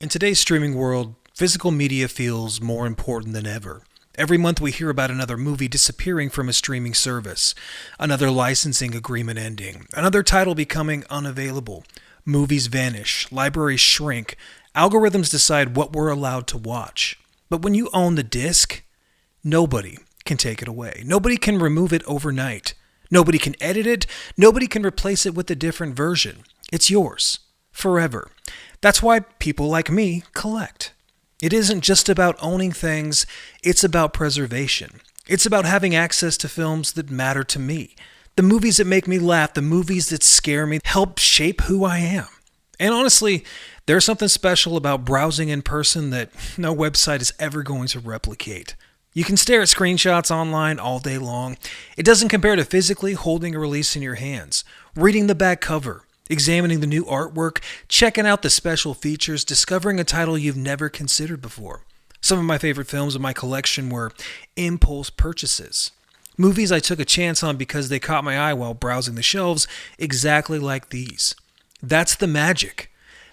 In today's streaming world, physical media feels more important than ever. Every month we hear about another movie disappearing from a streaming service, another licensing agreement ending, another title becoming unavailable. Movies vanish, libraries shrink, algorithms decide what we're allowed to watch. But when you own the disc, nobody can take it away. Nobody can remove it overnight. Nobody can edit it. Nobody can replace it with a different version. It's yours, forever. That's why people like me collect. It isn't just about owning things, it's about preservation. It's about having access to films that matter to me. The movies that make me laugh, the movies that scare me, help shape who I am. And honestly, there's something special about browsing in person that no website is ever going to replicate. You can stare at screenshots online all day long. It doesn't compare to physically holding a release in your hands, reading the back cover, examining the new artwork, checking out the special features, discovering a title you've never considered before. Some of my favorite films in my collection were impulse purchases. Movies I took a chance on because they caught my eye while browsing the shelves, exactly like these. That's the magic.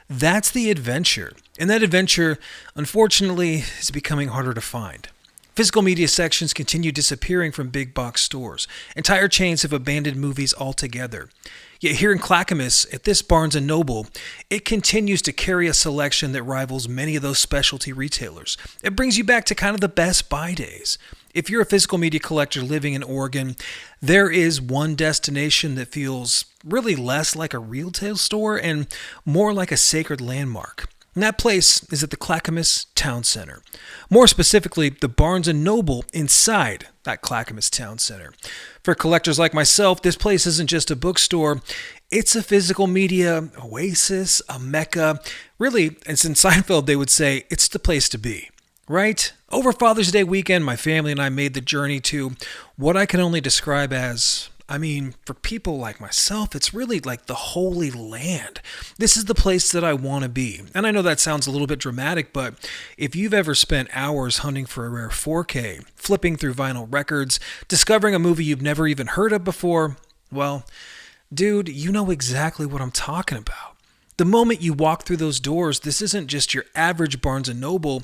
That's the adventure. And that adventure, unfortunately, is becoming harder to find. Physical media sections continue disappearing from big box stores. Entire chains have abandoned movies altogether. Yet here in Clackamas, at this Barnes & Noble, it continues to carry a selection that rivals many of those specialty retailers. It brings you back to kind of the Best Buy days. If you're a physical media collector living in Oregon, there is one destination that feels really less like a retail store and more like a sacred landmark. And that place is at the Clackamas Town Center. More specifically, the Barnes & Noble inside that Clackamas Town Center. For collectors like myself, this place isn't just a bookstore. It's a physical media oasis, a mecca. Really, as in Seinfeld, they would say, it's the place to be. Right? Over Father's Day weekend, my family and I made the journey to what I can only describe as, for people like myself, it's really like the Holy Land. This is the place that I want to be. And I know that sounds a little bit dramatic, but if you've ever spent hours hunting for a rare 4K, flipping through vinyl records, discovering a movie you've never even heard of before, well, dude, you know exactly what I'm talking about. The moment you walk through those doors, this isn't just your average Barnes & Noble.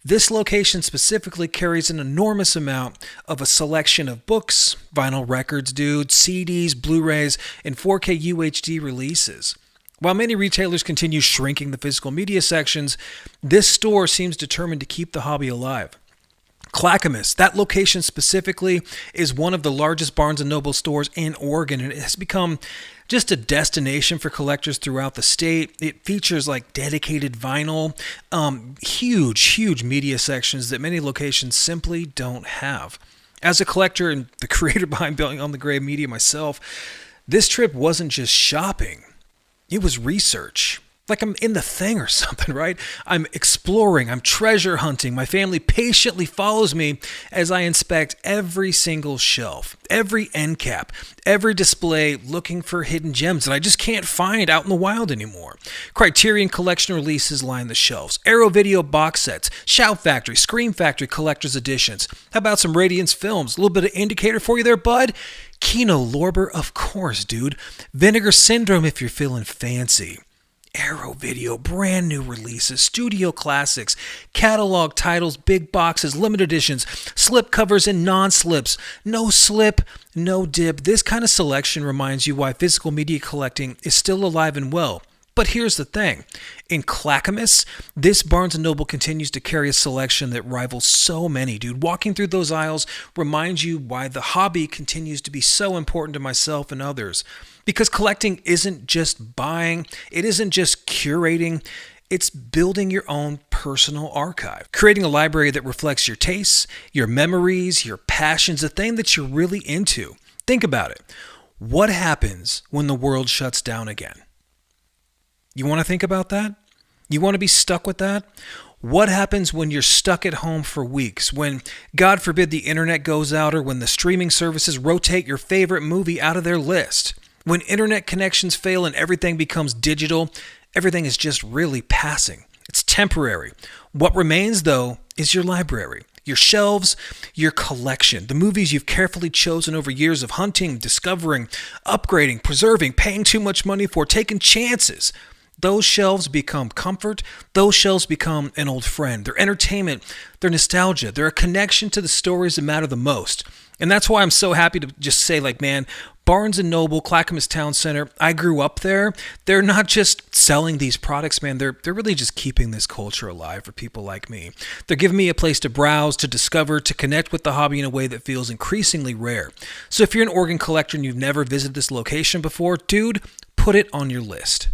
This location specifically carries an enormous amount of a selection of books, vinyl records, CDs, Blu-rays, and 4K UHD releases. While many retailers continue shrinking the physical media sections, this store seems determined to keep the hobby alive. Clackamas, that location specifically, is one of the largest Barnes & Noble stores in Oregon, and it has become just a destination for collectors throughout the state. It features like dedicated vinyl, huge media sections that many locations simply don't have. As a collector and the creator behind Building on the Grave Media myself, this trip wasn't just shopping, it was research. Like I'm in the thing or something, right? I'm exploring, I'm treasure hunting. My family patiently follows me as I inspect every single shelf, every end cap, every display, looking for hidden gems that I just can't find out in the wild anymore. Criterion Collection releases line the shelves, Arrow Video box sets, Shout Factory, Scream Factory collector's editions. How about some Radiance Films? A little bit of indicator for you there, bud? Kino Lorber, of course, dude. Vinegar Syndrome if you're feeling fancy. Arrow Video, brand new releases, studio classics, catalog titles, big boxes, limited editions, slip covers and non-slips. No slip, no dip. This kind of selection reminds you why physical media collecting is still alive and well. But here's the thing. In Clackamas, this Barnes & Noble continues to carry a selection that rivals so many, dude. Walking through those aisles reminds you why the hobby continues to be so important to myself and others. Because collecting isn't just buying, it isn't just curating, it's building your own personal archive. Creating a library that reflects your tastes, your memories, your passions, the thing that you're really into. Think about it. What happens when the world shuts down again? You want to think about that? You want to be stuck with that? What happens when you're stuck at home for weeks? When, God forbid, the internet goes out or when the streaming services rotate your favorite movie out of their list? When internet connections fail and everything becomes digital, everything is just really passing. It's temporary. What remains, though, is your library, your shelves, your collection, the movies you've carefully chosen over years of hunting, discovering, upgrading, preserving, paying too much money for, taking chances. those shelves become comfort. Those shelves become an old friend. They're entertainment. They're nostalgia. They're a connection to the stories that matter the most. And that's why I'm so happy to just say, like, man, Barnes & Noble, Clackamas Town Center, I grew up there. They're not just selling these products, man. They're really just keeping this culture alive for people like me. They're giving me a place to browse, to discover, to connect with the hobby in a way that feels increasingly rare. So if you're an organ collector and you've never visited this location before, dude, put it on your list.